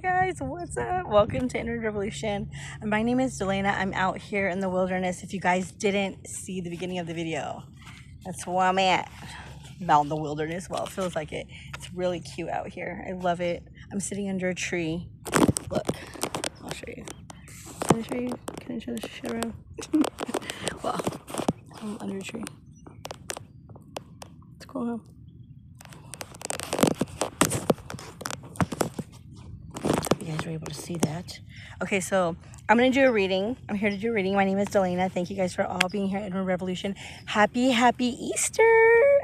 guys, what's up? Welcome to Inner Revolution. My name is Delana. I'm out here in the wilderness. If you guys didn't see the beginning of the video, that's where I'm at. Out in the wilderness. Well, it feels like it. It's really cute out here. I love it. I'm sitting under a tree. Look, I'll show you. Can I show you? Can I show this shit around? Well, I'm under a tree. It's cool, huh? You guys were able to see that. Okay, so I'm gonna do a reading. I'm here to do a reading. My name is Delana. Thank you guys for all being here at Inner Revolution. Happy Easter!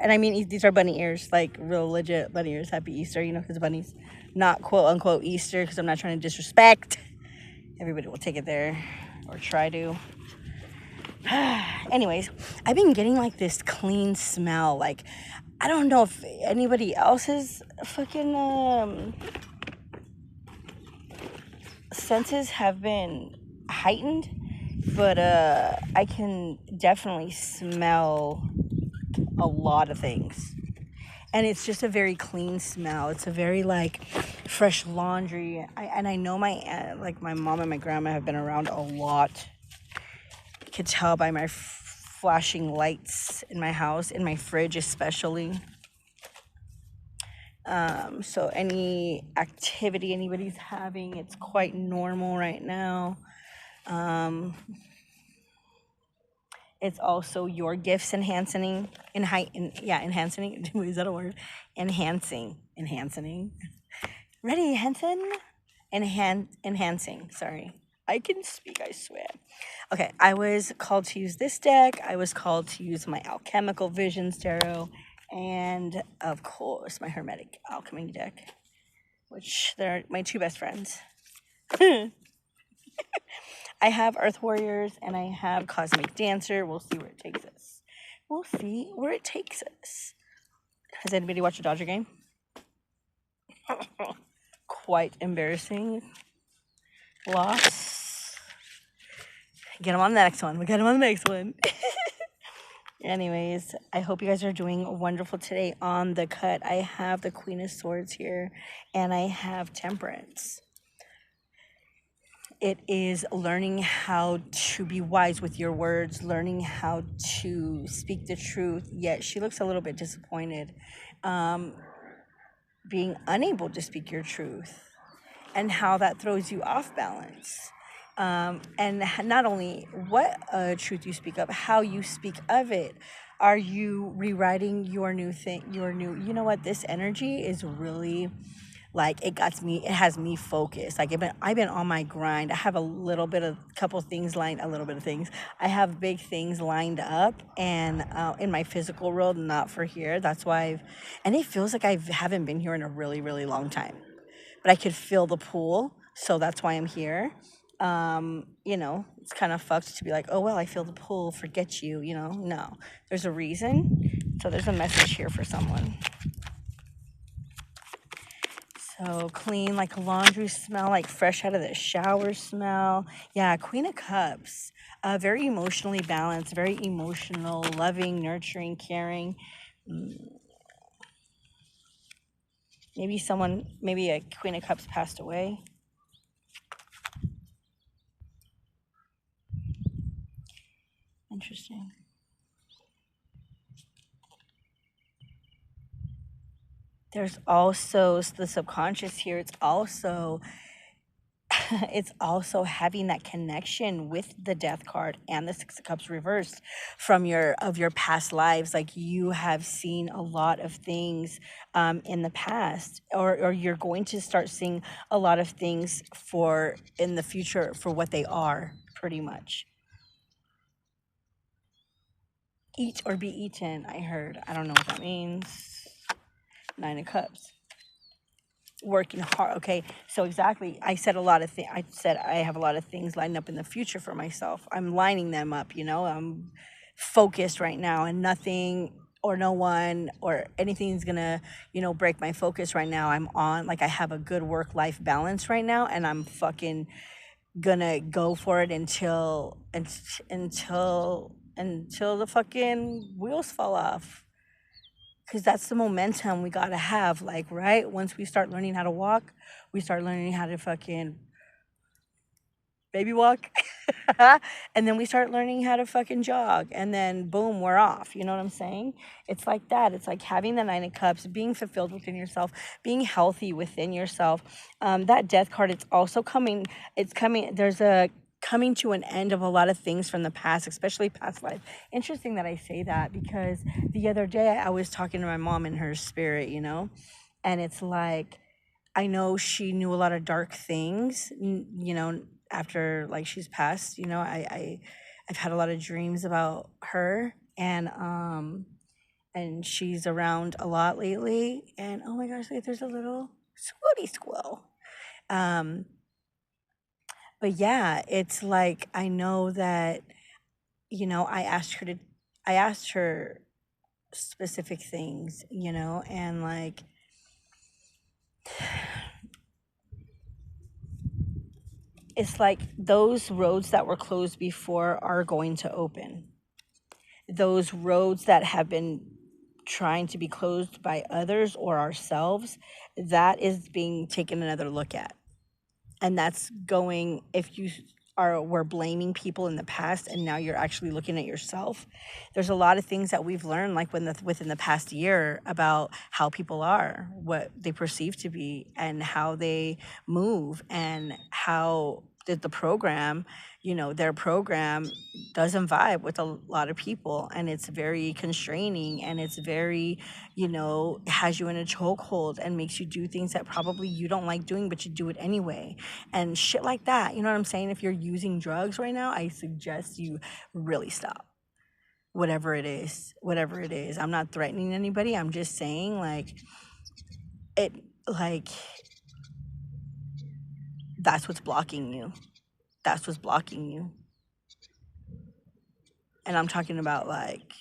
And I mean, these are bunny ears, like real legit bunny ears. Happy Easter, you know, because bunnies, not quote unquote Easter, because I'm not trying to disrespect. Everybody will take it there, or try to. Anyways, I've been getting like this clean smell. Like, I don't know if anybody else's fucking senses have been heightened, but I can definitely smell a lot of things, and it's just a very clean smell. It's a very like fresh laundry. I know my aunt, like my mom and my grandma have been around a lot. You could tell by my flashing lights in my house, in my fridge especially. So any activity anybody's having, it's quite normal right now. It's also your gifts enhancing, enhancing. Is that a word? Enhancing. Ready, Hanson? Enhancing. Sorry, I can speak. I swear. Okay, I was called to use this deck. I was called to use my Alchemical Visions Tarot. And of course, my Hermetic Alchemy deck, which they're my two best friends. I have Earth Warriors and I have Cosmic Dancer. We'll see where it takes us. Has anybody watched a Dodger game? Quite embarrassing. Loss. Get them on the next one. Anyways, I hope you guys are doing wonderful today. On the cut, I have the Queen of Swords here, and I have Temperance. It is learning how to be wise with your words, learning how to speak the truth, yet she looks a little bit disappointed, being unable to speak your truth, and how that throws you off balance. And not only what truth you speak of, how you speak of it. Are you rewriting your new thing, you know what, this energy is really like, it has me focused. Like I've been on my grind. I have I have big things lined up, and in my physical world, not for here. That's why and it feels like I haven't been here in a really, really long time. But I could feel the pull, so that's why I'm here. You know, it's kind of fucked to be like, oh, well, I feel the pull, forget you, you know. No, there's a reason. So there's a message here for someone. So clean, like laundry smell, like fresh out of the shower smell. Yeah, Queen of Cups. Very emotionally balanced, very emotional, loving, nurturing, caring. Maybe a Queen of Cups passed away. Interesting. There's also the subconscious here. It's also having that connection with the Death card and the Six of Cups reversed from your past lives. Like, you have seen a lot of things in the past, or you're going to start seeing a lot of things in the future for what they are, pretty much. Eat or be eaten, I heard. I don't know what that means. Nine of Cups. Working hard. Okay, so exactly. I said I have a lot of things lined up in the future for myself. I'm lining them up, you know. I'm focused right now, and nothing or no one or anything's gonna, you know, break my focus right now. I'm on, like, I have a good work-life balance right now, and I'm fucking gonna go for it until the fucking wheels fall off. because that's the momentum we gotta have. Like, right? Once we start learning how to walk, we start learning how to fucking baby walk. And then we start learning how to fucking jog. And then boom, we're off. You know what I'm saying? It's like that. It's like having the Nine of Cups, being fulfilled within yourself, being healthy within yourself. That death card, it's also coming. It's coming. There's a coming to an end of a lot of things from the past, especially past life. Interesting that I say that, because the other day I was talking to my mom in her spirit, you know, and it's like, I know she knew a lot of dark things, you know, after like she's passed, you know, I've had a lot of dreams about her, and she's around a lot lately, and oh my gosh, like, there's a little swooty squirrel. Um, but yeah, it's like, I know that, you know, I asked her specific things, you know, and like, it's like those roads that were closed before are going to open. Those roads that have been trying to be closed by others or ourselves, that is being taken another look at. And that's going, if you were blaming people in the past and now you're actually looking at yourself, there's a lot of things that we've learned, like within the past year, about how people are, what they perceive to be, and how they move, and how the program, you know, their program doesn't vibe with a lot of people, and it's very constraining, and it's very, you know, has you in a chokehold and makes you do things that probably you don't like doing, but you do it anyway, and shit like that. You know what I'm saying? If you're using drugs right now, I suggest you really stop. Whatever it is, whatever it is. I'm not threatening anybody. I'm just saying, like, it, like, that's what's blocking you. That's what's blocking you. And I'm talking about, like,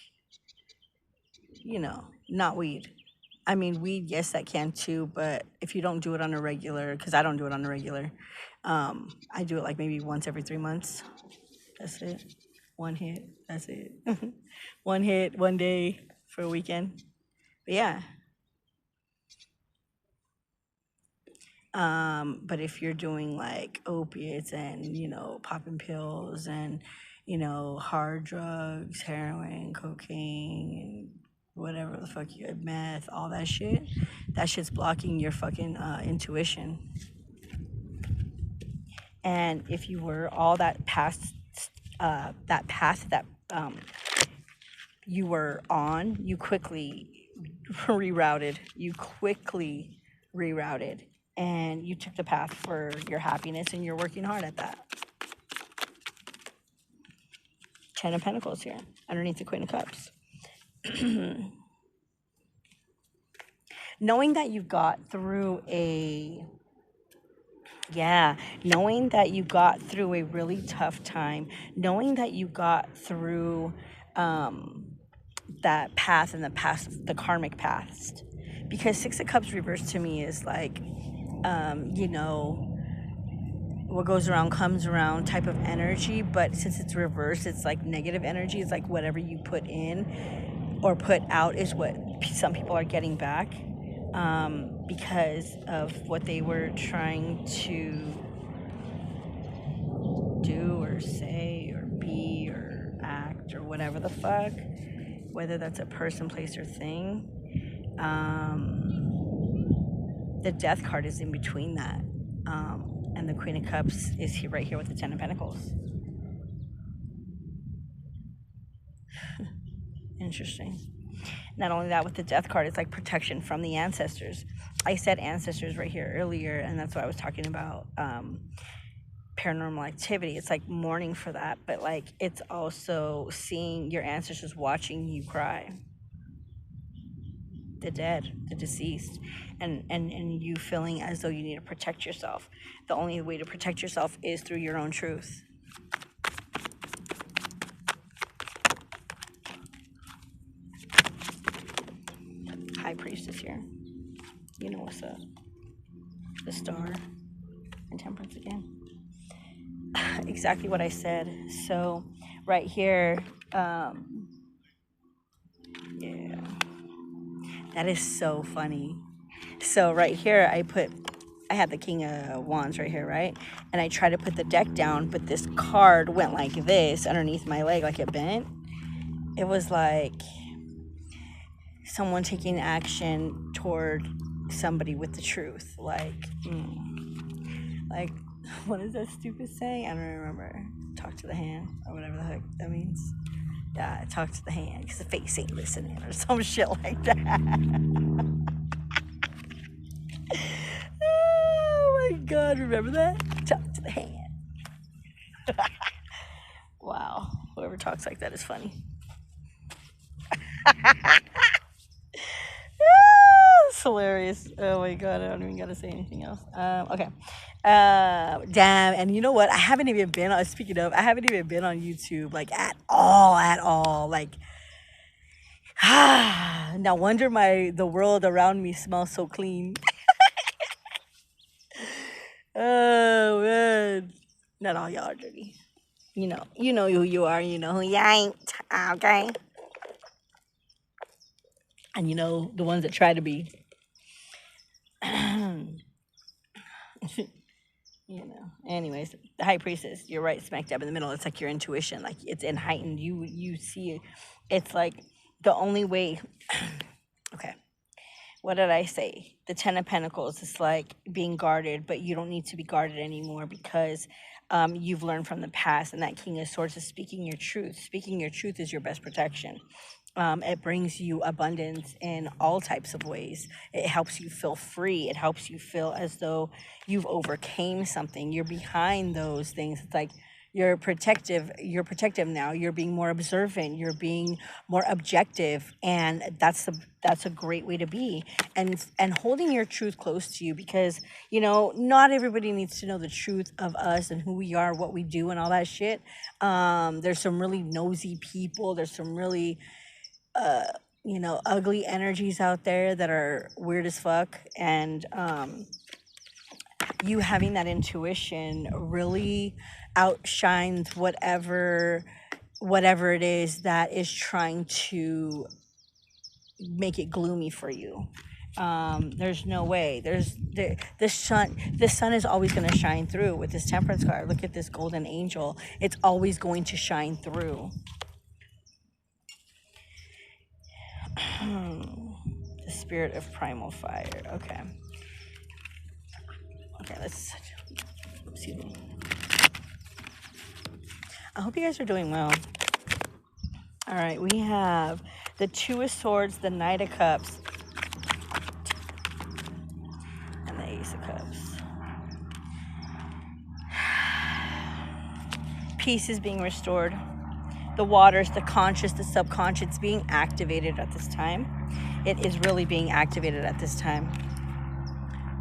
you know, not weed. I mean, weed, yes, that can too, but if you don't do it on a regular, because I don't do it on a regular, I do it like maybe once every 3 months. That's it. One hit. That's it. One hit, one day for a weekend. But yeah. But if you're doing like opiates and, you know, popping pills and, you know, hard drugs, heroin, cocaine, and whatever the fuck you had, meth, all that shit's blocking your fucking intuition. And if you were all that past, that path that you were on, you quickly rerouted. You quickly rerouted. And you took the path for your happiness, and you're working hard at that. Ten of Pentacles here, underneath the Queen of Cups. Knowing that you got through knowing that you got through a really tough time, knowing that you got through that path in the past, the karmic past. Because Six of Cups reversed to me is like, you know, what goes around comes around type of energy, but since it's reversed, it's like negative energy. It's like whatever you put in or put out is what some people are getting back, because of what they were trying to do or say or be or act or whatever the fuck, whether that's a person, place, or thing. The Death card is in between that. And the Queen of Cups is here, right here with the Ten of Pentacles. Interesting. Not only that, with the Death card, it's like protection from the ancestors. I said ancestors right here earlier, and that's what I was talking about. Paranormal activity. It's like mourning for that, but like it's also seeing your ancestors watching you cry. The dead, the deceased, and you feeling as though you need to protect yourself. The only way to protect yourself is through your own truth. High Priestess here. You know what's up. The Star and Temperance again. Exactly what I said. So right here, yeah. That is so funny. So right here, I had the King of Wands right here, right? And I tried to put the deck down, but this card went like this underneath my leg, like it bent. It was like someone taking action toward somebody with the truth. Like, what is that stupid saying? I don't remember. Talk to the hand, or whatever the heck that means. Yeah, talk to the hand, because the face ain't listening, or some shit like that. Oh my God, remember that? Talk to the hand. Wow, whoever talks like that is funny. It's hilarious. Oh my God, I don't even gotta say anything else. Okay. Damn, and you know what? I haven't even been on, speaking of, I haven't even been on YouTube, like, at all. Like, no wonder the world around me smells so clean. Oh man. Not all y'all are dirty. You know who you are, you know who you ain't. Okay. And you know the ones that try to be. You know. Anyways, the high priestess, you're right, smack dab in the middle. It's like your intuition, like it's in heightened. You see it. It's like the only way. Okay. What did I say? The Ten of Pentacles is like being guarded, but you don't need to be guarded anymore because you've learned from the past. And that King of Swords is speaking your truth. Speaking your truth is your best protection. It brings you abundance in all types of ways. It helps you feel free. It helps you feel as though you've overcame something. You're behind those things. It's like you're protective now. You're being more observant. You're being more objective, and that's a great way to be. And holding your truth close to you, because not everybody needs to know the truth of us and who we are, what we do, and all that shit. There's some really nosy people. There's some really ugly energies out there that are weird as fuck. And you having that intuition really outshines whatever it is that is trying to make it gloomy for you. There's no way. The sun is always going to shine through with this Temperance card. Look at this golden angel. It's always going to shine through. The spirit of primal fire. Okay, let's excuse me. I hope you guys are doing well. All right, we have the Two of Swords, the Knight of Cups, and the Ace of Cups. Peace is being restored. The waters, the conscious, the subconscious being activated at this time. It is really being activated at this time.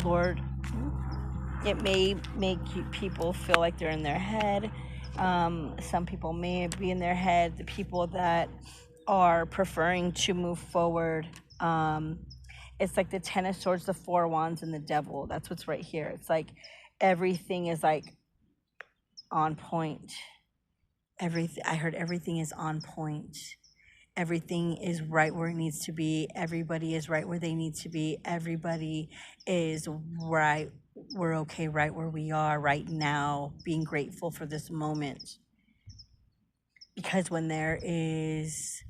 Lord, it may make people feel like they're in their head. Some people may be in their head. The people that are preferring to move forward, it's like the Ten of Swords, the Four of Wands, and the Devil. That's what's right here. It's like everything is like on point. I heard everything is on point. Everything is right where it needs to be. Everybody is right where they need to be. Everybody is right. We're okay right where we are right now, being grateful for this moment. Because when there's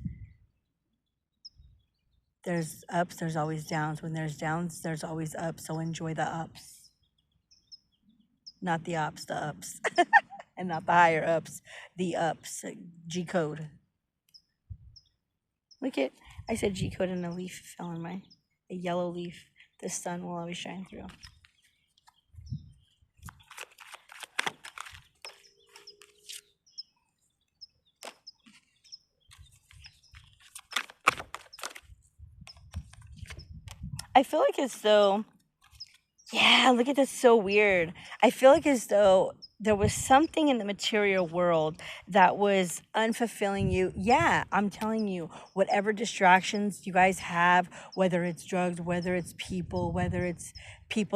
ups, there's always downs. When there's downs, there's always ups. So enjoy the ups. Not the ops, the ups. And not the higher ups, the ups. G code. Look at, I said G code and a leaf fell on a yellow leaf. The sun will always shine through. I feel like as though, yeah, look at this, so weird. I feel like as though there was something in the material world that was unfulfilling you. Yeah, I'm telling you, whatever distractions you guys have, whether it's drugs, whether it's people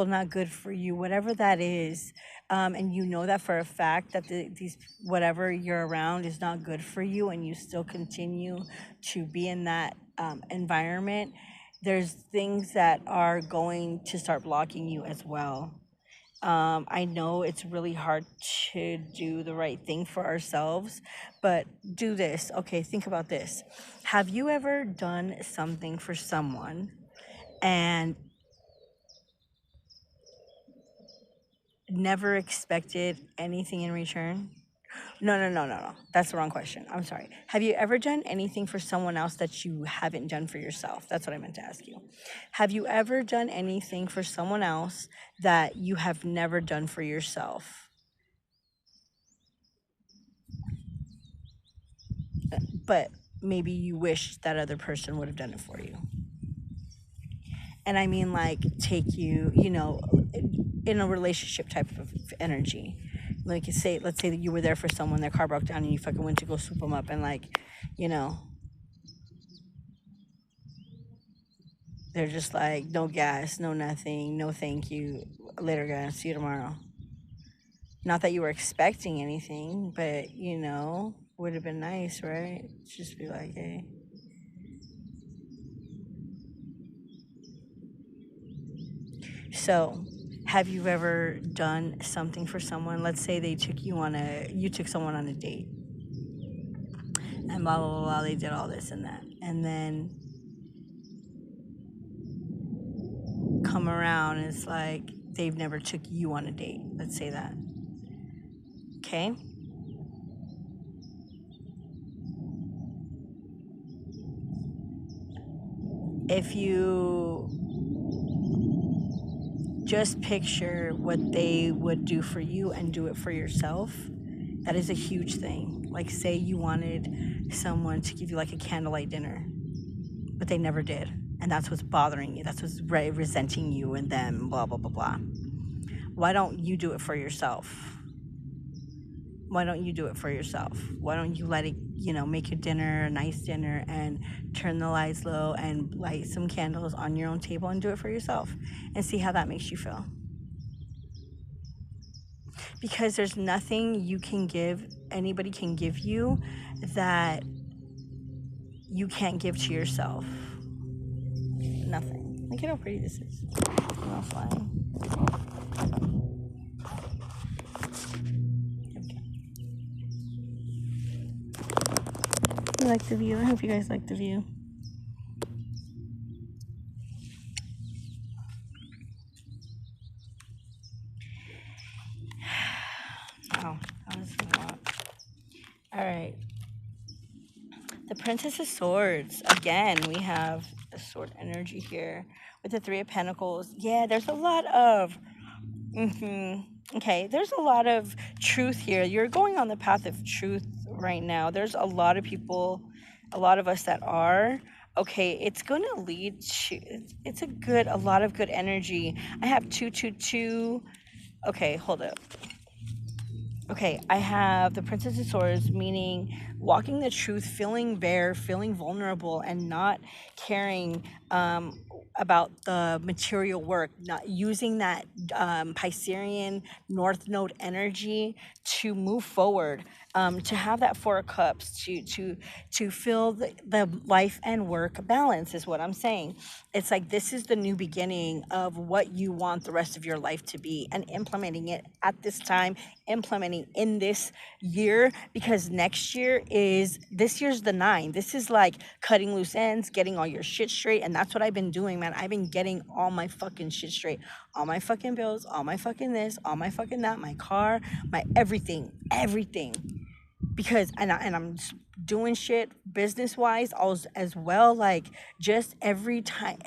not good for you, whatever that is, and you know that for a fact that these whatever you're around is not good for you, and you still continue to be in that environment, there's things that are going to start blocking you as well. I know it's really hard to do the right thing for ourselves, but do this. Okay, think about this. Have you ever done something for someone and never expected anything in return? No. That's the wrong question. I'm sorry. Have you ever done anything for someone else that you haven't done for yourself? That's what I meant to ask you. Have you ever done anything for someone else that you have never done for yourself? But maybe you wish that other person would have done it for you. And I mean, like, take you, in a relationship type of energy. Like, let's say that you were there for someone, their car broke down, and you fucking went to go swoop them up, and like, you know, they're just like, no gas, no nothing, no thank you. Later, guys, see you tomorrow. Not that you were expecting anything, but would have been nice, right? Just be like, hey. So, have you ever done something for someone? Let's say you took someone on a date, and blah blah blah. They did all this and that, and then come around and it's like they've never took you on a date. Let's say that. Okay. If you just picture what they would do for you and do it for yourself, that is a huge thing. Like, say you wanted someone to give you like a candlelight dinner, but they never did. And that's what's bothering you. That's what's resenting you and them, blah, blah, blah, blah. Why don't you do it for yourself? Why don't you do it for yourself? Why don't you let it, make your dinner a nice dinner and turn the lights low and light some candles on your own table and do it for yourself and see how that makes you feel? Because there's nothing anybody can give you that you can't give to yourself. Nothing. Look at how pretty this is. I'm not flying. I like the view. I hope you guys like the view. Wow, that was a lot. All right. The Princess of Swords. Again, we have the sword energy here with the Three of Pentacles. Yeah, there's a lot of... Okay, there's a lot of truth here. You're going on the path of truth right now. There's a lot of people, a lot of us that are. Okay, it's going to lead to... It's a lot of good energy. I have 222. Okay, hold up. Okay, I have the Princess of Swords, meaning walking the truth, feeling bare, feeling vulnerable, and not caring about the material work, not using that Piscean North Node energy to move forward, to have that Four of Cups, to feel the life and work balance is what I'm saying. It's like this is the new beginning of what you want the rest of your life to be, and implementing it at this time, implementing in this year, because this year's the 9. This is like cutting loose ends, getting all your shit straight, and that's what I've been doing, man. I've been getting all my fucking shit straight, all my fucking bills, all my fucking this, all my fucking that, my car, my everything, because I'm doing shit business wise as well, like just every time.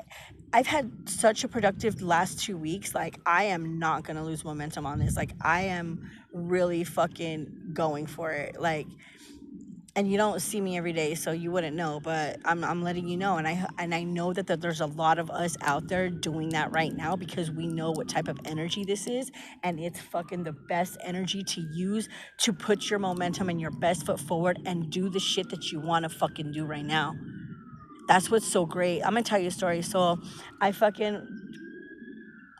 I've had such a productive last 2 weeks. Like, I am not gonna lose momentum on this. Like, I am really fucking going for it. Like, and you don't see me every day, so you wouldn't know, but I'm letting you know. And I know that there's a lot of us out there doing that right now, because we know what type of energy this is, and it's fucking the best energy to use to put your momentum and your best foot forward and do the shit that you want to fucking do right now. That's what's so great. I'm gonna tell you a story. So and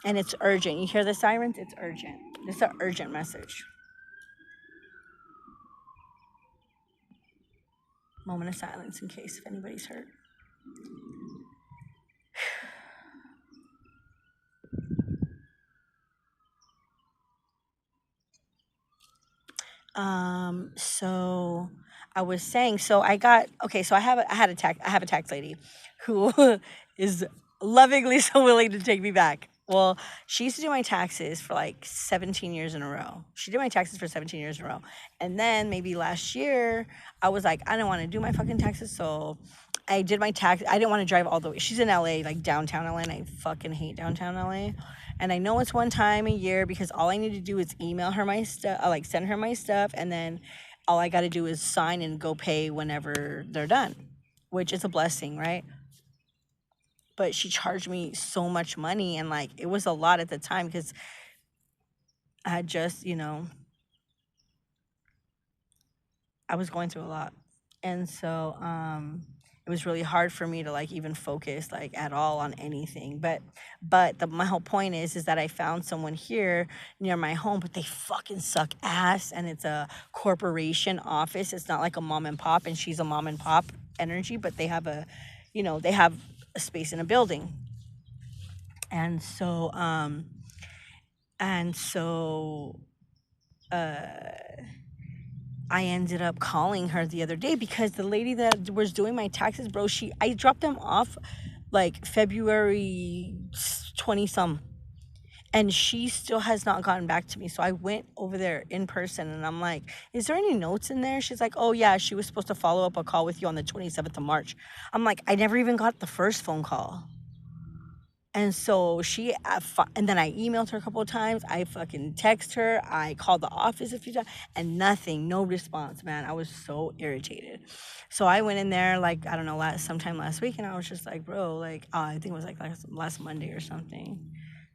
it's urgent. You hear the sirens? It's urgent. It's an urgent message. Moment of silence in case if anybody's hurt. So I was saying, so I have a tax lady who is lovingly so willing to take me back. Well, she used to do my taxes for like 17 years in a row. She did my taxes for 17 years in a row. And then maybe last year, I was like, I don't want to do my fucking taxes. So I did my tax. I didn't want to drive all the way. She's in LA, like downtown LA, and I fucking hate downtown LA. And I know it's one time a year because all I need to do is email her my stuff, like send her my stuff, and then all I got to do is sign and go pay whenever they're done, which is a blessing, right? But she charged me so much money, and like it was a lot at the time because I had just, I was going through a lot. And so it was really hard for me to like even focus like at all on anything. But my whole point is that I found someone here near my home, but they fucking suck ass, and it's a corporation office. It's not like a mom and pop, and she's a mom and pop energy, but they have they have a space in a building. And so and so I ended up calling her the other day because the lady that was doing my taxes, bro, I dropped them off like February 20 some, and she still has not gotten back to me. So I went over there in person and I'm like, is there any notes in there? She's like, oh yeah, she was supposed to follow up a call with you on the 27th of March. I'm like, I never even got the first phone call. And so and then I emailed her a couple of times. I fucking text her. I called the office a few times and nothing, no response, man. I was so irritated. So I went in there like, I don't know, sometime last week, and I was just like, bro, like, I think it was like last Monday or something,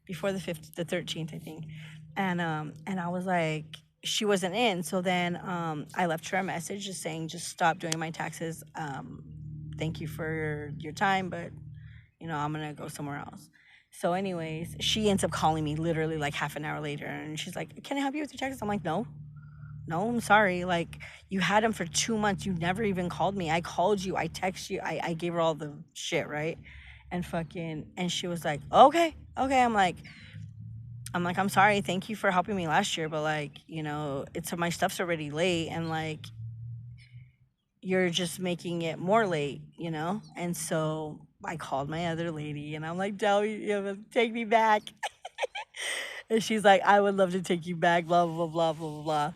before the 13th, I think. And I was like, she wasn't in. So then I left her a message just saying, just stop doing my taxes. Thank you for your time, but I'm gonna go somewhere else. So, anyways, she ends up calling me literally like half an hour later, and she's like, "Can I help you with your taxes?" I'm like, "No, no, I'm sorry. Like, you had them for 2 months. You never even called me. I called you. I texted you. I gave her all the shit, right? And she was like, okay, okay. I'm sorry. Thank you for helping me last year, but like, it's my stuff's already late, and like, you're just making it more late. And so I called my other lady and I'm like, tell me, take me back. And she's like, I would love to take you back, blah, blah, blah, blah, blah, blah.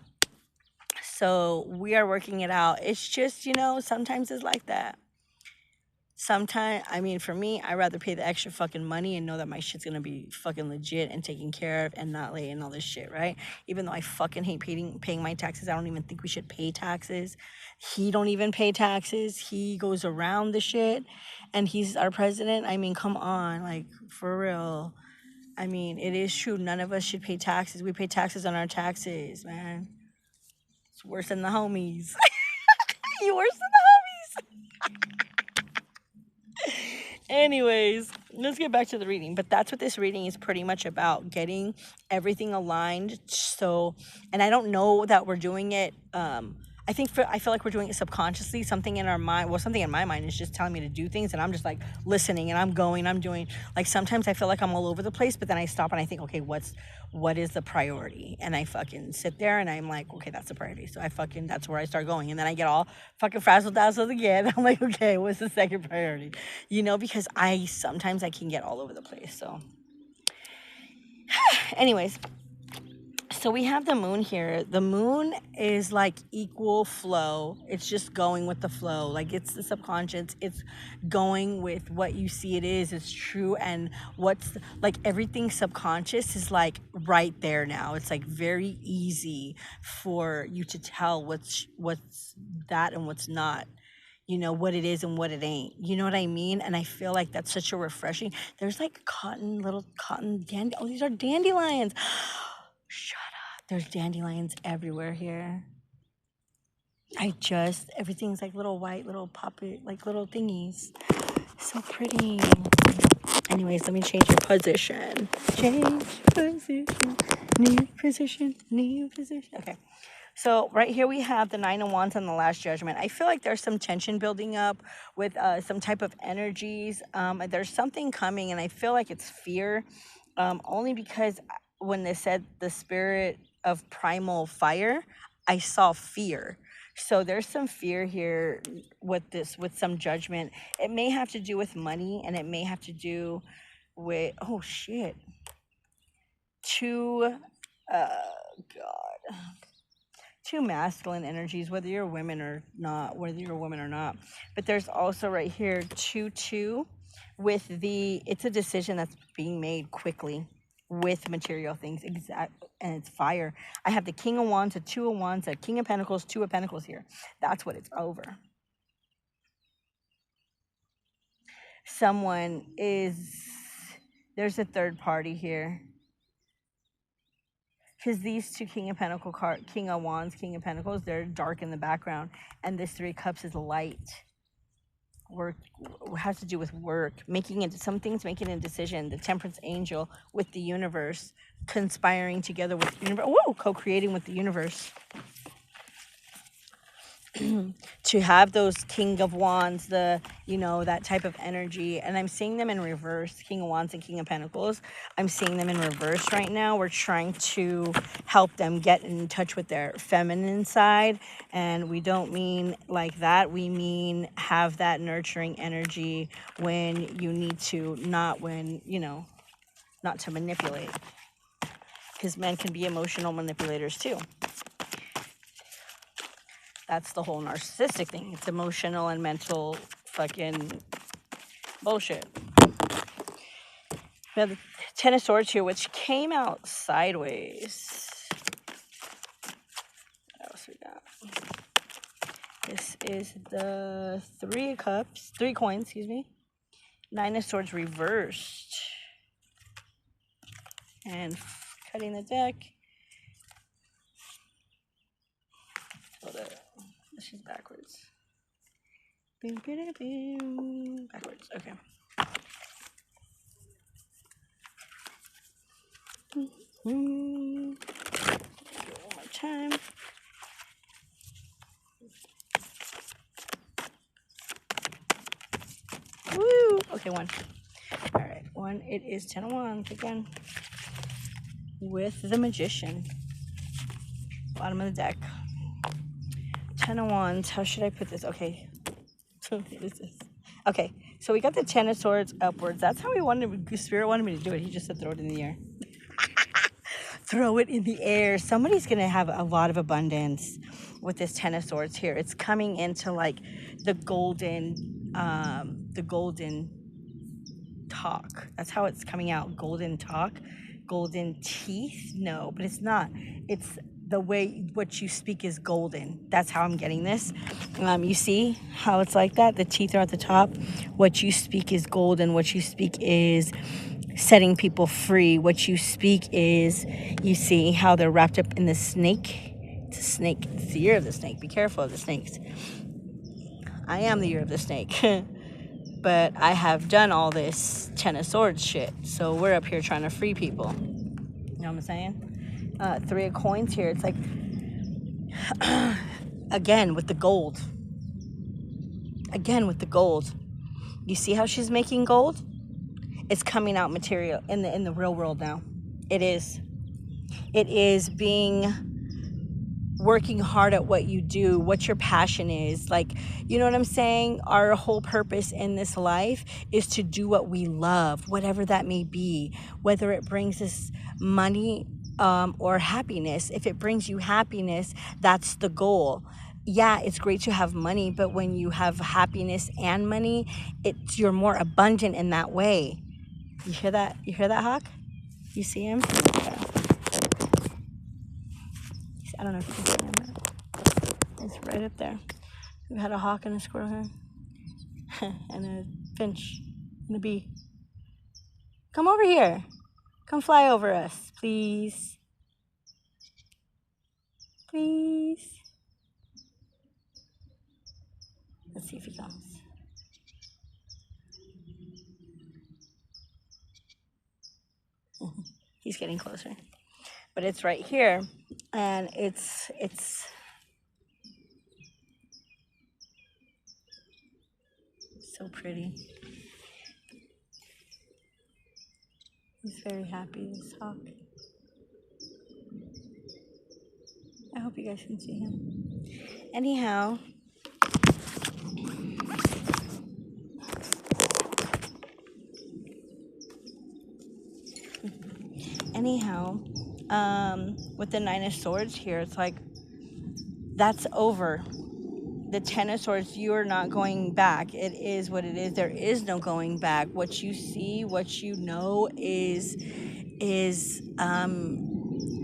So we are working it out. It's just, sometimes it's like that. Sometimes, I mean, for me, I'd rather pay the extra fucking money and know that my shit's gonna be fucking legit and taken care of and not late and all this shit, right? Even though I fucking hate paying my taxes, I don't even think we should pay taxes. He don't even pay taxes. He goes around the shit, and he's our president. I mean, come on, like for real. I mean, it is true. None of us should pay taxes. We pay taxes on our taxes, man. It's worse than the homies. You worse than the homies. Anyways, let's get back to the reading. But that's what this reading is pretty much about, getting everything aligned. So, and I don't know that we're doing it. I feel like we're doing it subconsciously. Something in our mind, well, something in my mind is just telling me to do things, and I'm just like listening, and I'm doing. Like sometimes I feel like I'm all over the place, but then I stop and I think, okay, what is the priority? And I fucking sit there and I'm like, okay, that's the priority. So that's where I start going, and then I get all fucking frazzled dazzled again. I'm like, okay, what's the second priority? Because I sometimes I can get all over the place. So, anyways. So we have the moon here. The moon is like equal flow. It's just going with the flow. Like it's the subconscious. It's going with what you see it is. It's true. And what's like everything subconscious is like right there now. It's like very easy for you to tell what's that and what's not. What it is and what it ain't. You know what I mean? And I feel like that's such a refreshing. There's like little cotton Oh, these are dandelions. Shut up. There's dandelions everywhere here. Everything's like little white, little puppet, like little thingies. So pretty. Anyways, let me change your position. Change position. New position. Okay. So right here we have the Nine of Wands and the Last Judgment. I feel like there's some tension building up with some type of energies. There's something coming, and I feel like it's fear. Only because when they said the spirit of primal fire, I saw fear. So there's some fear here with this, with some judgment. It may have to do with money, and it may have to do with, oh shit, two, God, two masculine energies, whether you're women or not, whether you're a woman or not. But there's also right here 2-2 with the, it's a decision that's being made quickly with material things, and it's fire. I have the King of Wands, a Two of Wands, a King of Pentacles, Two of Pentacles here. That's what it's over. Someone is, there's a third party here, because these two King of Pentacle King of Wands, King of Pentacles, they're dark in the background, and this Three of Cups is light. Work has to do with work, making it, some things, making a decision. The Temperance Angel with the universe, conspiring together with the universe. Whoa, co-creating with the universe. To have those King of Wands, the, you know, that type of energy. And I'm seeing them in reverse, King of Wands and King of Pentacles. I'm seeing them in reverse right now. We're trying to help them get in touch with their feminine side. And we don't mean like that. We mean have that nurturing energy when you need to, not when, you know, not to manipulate. Because men can be emotional manipulators too. That's the whole narcissistic thing. It's emotional and mental fucking bullshit. We have the Ten of Swords here, which came out sideways. What else we got? This is the Three of Cups, 3 coins, excuse me. Nine of Swords reversed. And cutting the deck. Hold up. This is backwards. Backwards, okay. Do it one more time. Woo! Okay, one. All right, one. It is 10 of Wands again with the Magician. Bottom of the deck. 10 of Wands. How should I put this? Okay. What is this? Okay, so we got the 10 of Swords upwards. That's how Spirit wanted me to do it. He just said throw it in the air. Throw it in the air. Somebody's going to have a lot of abundance with this 10 of Swords here. It's coming into like the golden talk. That's how it's coming out. Golden talk. Golden teeth. No, but it's not. It's the way what you speak is golden. That's how I'm getting this. You see how it's like that? The teeth are at the top. What you speak is golden. What you speak is setting people free. What you speak is, you see how they're wrapped up in the snake. It's a snake. It's the year of the snake. Be careful of the snakes. I am the year of the snake. But I have done all this 10 of Swords shit. So we're up here trying to free people. You know what I'm saying? 3 of Coins here. It's like, again, with the gold. Again, with the gold. You see how she's making gold? It's coming out material in the real world now. It is. It is working hard at what you do, what your passion is. Like, you know what I'm saying? Our whole purpose in this life is to do what we love, whatever that may be, whether it brings us money or happiness. If it brings you happiness, that's the goal. Yeah, it's great to have money, but when you have happiness and money, you're more abundant in that way. You hear that? You hear that, Hawk? You see him? I don't know if you can see him, but it's right up there. We had a hawk and a squirrel here. And a finch and a bee. Come over here. Come fly over us, please. Please. Let's see if he comes. He's getting closer. But it's right here. And it's so pretty. He's very happy, this hawk. I hope you guys can see him. Anyhow, with the Nine of Swords here, it's like that's over. The Ten of Swords, you are not going back. It is what it is. There is no going back. What you see, what you know is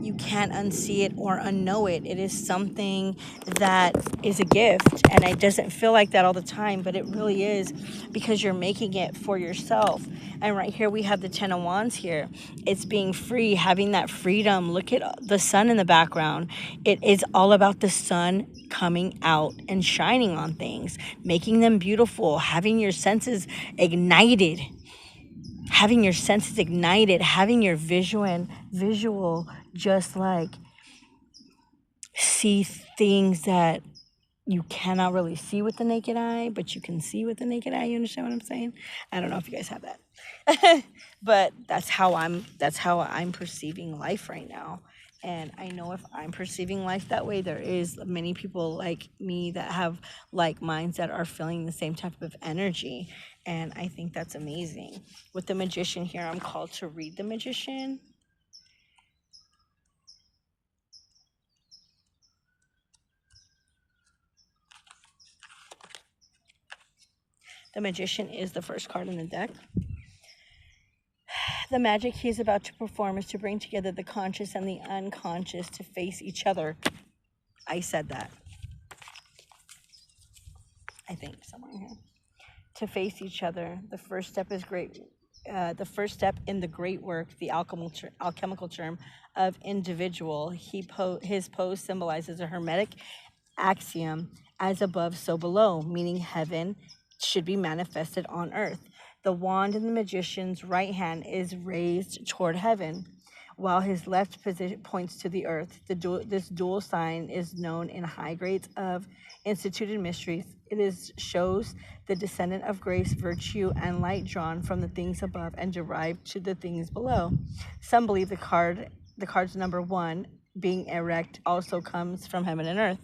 you can't unsee it or unknow it. It is something that is a gift, and it doesn't feel like that all the time, but it really is, because you're making it for yourself. And right here we have the Ten of Wands here. It's being free, having that freedom. Look at the sun in the background. It is all about the sun coming out and shining on things, making them beautiful, having your senses ignited, having your visual just like see things that you cannot really see with the naked eye, but you can see with the naked eye. You understand what I'm saying? I don't know if you guys have that. But that's how I'm perceiving life right now. And I know if I'm perceiving life that way, there is many people like me that have like minds that are feeling the same type of energy. And I think that's amazing. With the Magician here, I'm called to read the Magician. The Magician is the first card in the deck. The magic he is about to perform is to bring together the conscious and the unconscious to face each other. I said that. I think somewhere in here. To face each other. The first step is great. The first step in the great work, the alchemical term of individual. His pose symbolizes a hermetic axiom, as above, so below, meaning heaven should be manifested on earth. The wand in the Magician's right hand is raised toward heaven, while his left position points to the earth. This dual sign is known in high grades of instituted mysteries. It shows the descendant of grace, virtue, and light drawn from the things above and derived to the things below. Some believe the card's number 1, being erect, also comes from heaven and earth.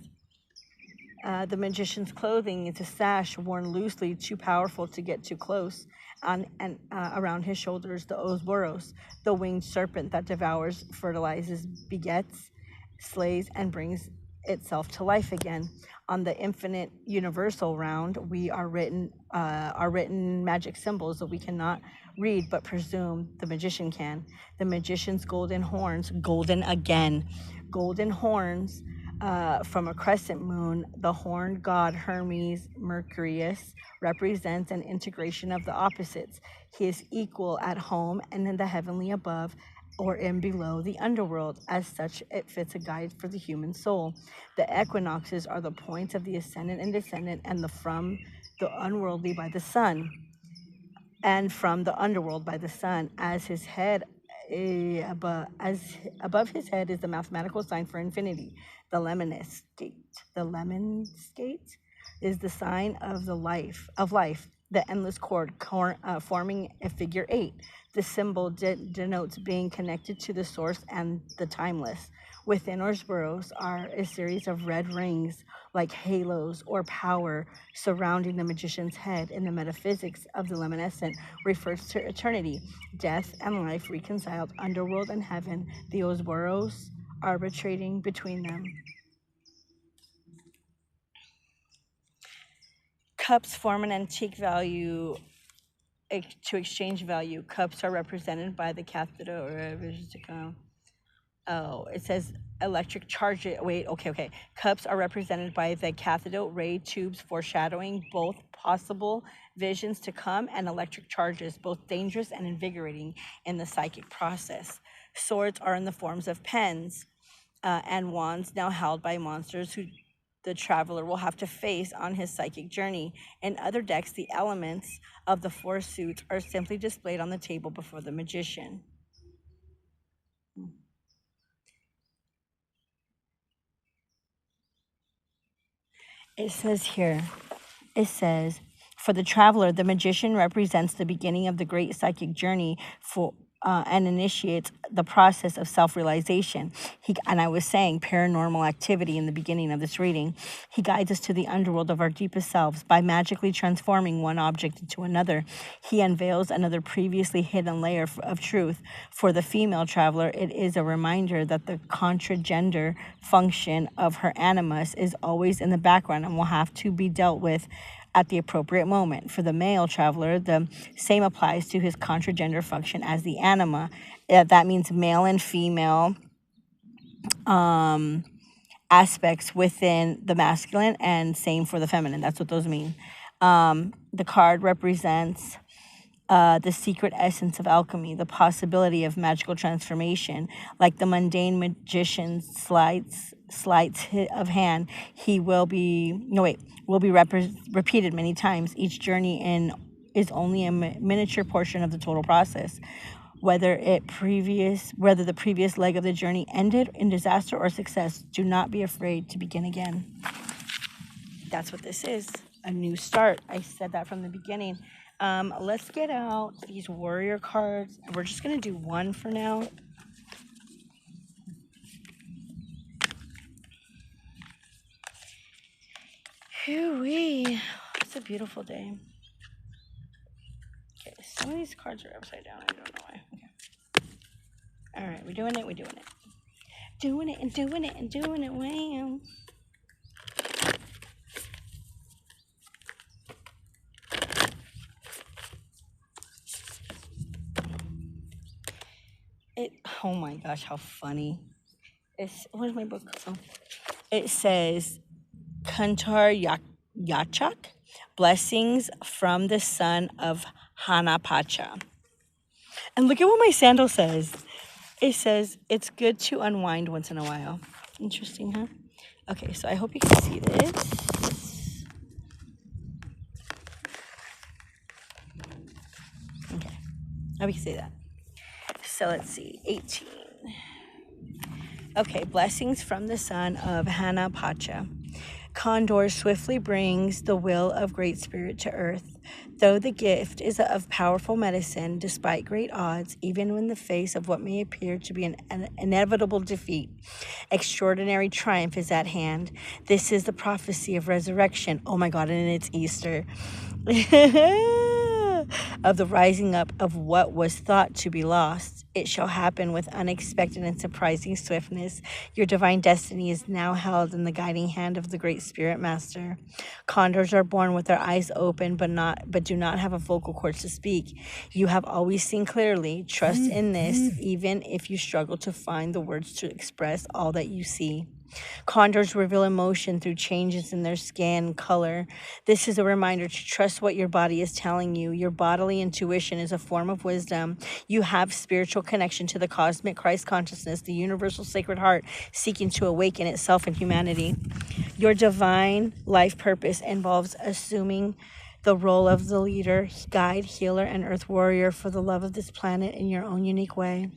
The Magician's clothing is a sash worn loosely, too powerful to get too close. Around his shoulders, the Ouroboros, the winged serpent that devours, fertilizes, begets, slays, and brings itself to life again. On the infinite universal round, we are written magic symbols that we cannot read but presume the Magician can. The Magician's golden horns, golden again, golden horns. From a crescent moon, the horned god Hermes Mercurius represents an integration of the opposites. He is equal at home and in the heavenly above, or in below the underworld. As such, it fits a guide for the human soul. The equinoxes are the points of the ascendant and descendant, and from the unworldly by the sun, and from the underworld by the sun. As his head above his head is the mathematical sign for infinity, the lemon skate. The lemon skate is the sign of life, the endless chord forming a figure 8. The symbol denotes being connected to the source and the timeless. Within Ouroboros are a series of red rings, like halos or power, surrounding the Magician's head. In the metaphysics of the luminescent refers to eternity, death and life reconciled, underworld and heaven, the Ouroboros arbitrating between them. Cups form an antique value to exchange value. Cups are represented by the cathode, it says electric charge. Okay. Cups are represented by the cathode ray tubes, foreshadowing both possible visions to come and electric charges, both dangerous and invigorating in the psychic process. Swords are in the forms of pens and wands, now held by monsters who the traveler will have to face on his psychic journey. In other decks, the elements of the 4 suits are simply displayed on the table before the Magician. It says here, for the traveler, the Magician represents the beginning of the great psychic journey and initiates the process of self-realization. And I was saying paranormal activity in the beginning of this reading. He guides us to the underworld of our deepest selves by magically transforming one object into another. He unveils another previously hidden layer of truth. For the female traveler, it is a reminder that the contragender function of her animus is always in the background and will have to be dealt with at the appropriate moment. For the male traveler, the same applies to his contragender function as the anima. That means male and female aspects within the masculine, and same for the feminine. That's what those mean. The card represents the secret essence of alchemy, the possibility of magical transformation. Like the mundane magician's sleights of hand, he will be repeated many times. Each journey is only a miniature portion of the total process. Whether the previous leg of the journey ended in disaster or success, do not be afraid to begin again. That's what this is, a new start. I said that from the beginning. Let's get out these warrior cards. We're just going to do one for now. Hoo-wee. It's a beautiful day. Okay, some of these cards are upside down. I don't know why. Okay. All right, we're doing it. Doing it and doing it and doing it. Wham. Oh my gosh, how funny. Where's my book? Oh. It says, Kantar Yachak, blessings from the son of Hanapacha. And look at what my sandal says. It says, it's good to unwind once in a while. Interesting, huh? Okay, so I hope you can see this. Okay, I hope you can see that. So let's see, 18. Okay, blessings from the son of Hanapacha. Condor swiftly brings the will of Great Spirit to earth. Though the gift is of powerful medicine, despite great odds, even in the face of what may appear to be an inevitable defeat, extraordinary triumph is at hand. This is the prophecy of resurrection. Oh my God, and it's Easter. Of the rising up of what was thought to be lost. It shall happen with unexpected and surprising swiftness. Your divine destiny is now held in the guiding hand of the Great Spirit Master. Condors are born with their eyes open, but do not have a vocal cord to speak. You have always seen clearly. Trust in this, even if you struggle to find the words to express all that you see. Condors reveal emotion through changes in their skin color. This is a reminder to trust what your body is telling you. Your bodily intuition is a form of wisdom. You have spiritual connection to the cosmic Christ consciousness, the universal sacred heart seeking to awaken itself in humanity. Your divine life purpose involves assuming the role of the leader, guide, healer, and earth warrior for the love of this planet in your own unique way.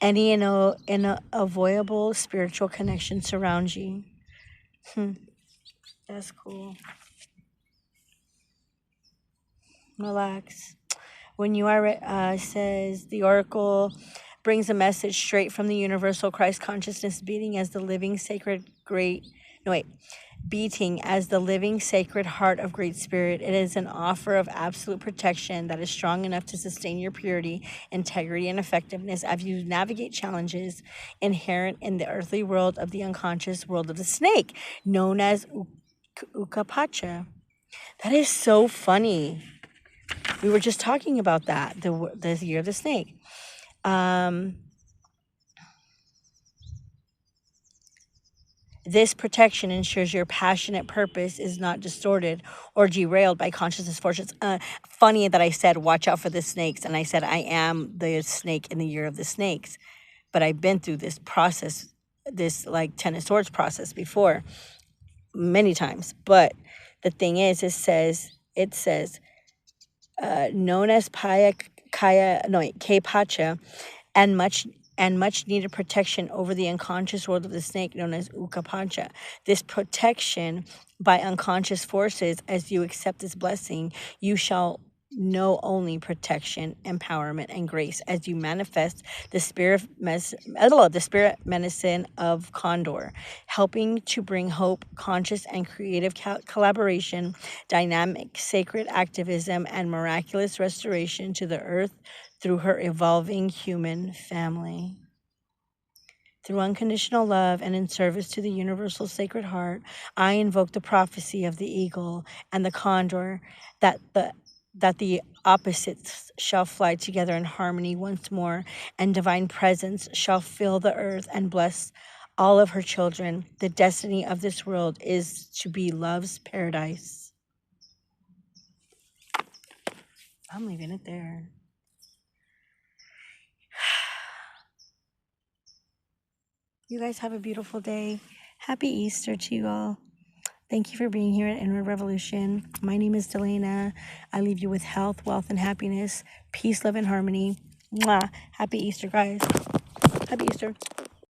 Any unavoidable spiritual connection surrounds you. That's cool. Relax. When you are, says the oracle brings a message straight from the universal Christ consciousness beating as the living sacred heart of Great Spirit. It is an offer of absolute protection that is strong enough to sustain your purity, integrity, and effectiveness as you navigate challenges inherent in the earthly world of the unconscious world of the snake, known as Ukapacha. That is so funny. We were just talking about that, the year of the snake. This protection ensures your passionate purpose is not distorted or derailed by consciousness forces. Funny that I said, watch out for the snakes. And I said, I am the snake in the year of the snakes. But I've been through this process, this like 10 of Swords process before, many times. But the thing is, it says, known as Kepacha, and much needed protection over the unconscious world of the snake, known as Ukapancha. This protection by unconscious forces, as you accept this blessing, you shall know only protection, empowerment, and grace as you manifest the spirit medicine of Condor, helping to bring hope, conscious and creative collaboration, dynamic sacred activism, and miraculous restoration to the earth through her evolving human family. Through unconditional love and in service to the universal sacred heart, I invoke the prophecy of the eagle and the condor that the opposites shall fly together in harmony once more, and divine presence shall fill the earth and bless all of her children. The destiny of this world is to be love's paradise. I'm leaving it there. You guys have a beautiful day. Happy Easter to you all. Thank you for being here at Inward Revolution. My name is Delana. I leave you with health, wealth, and happiness, peace, love, and harmony. Mwah. Happy Easter, guys. Happy Easter.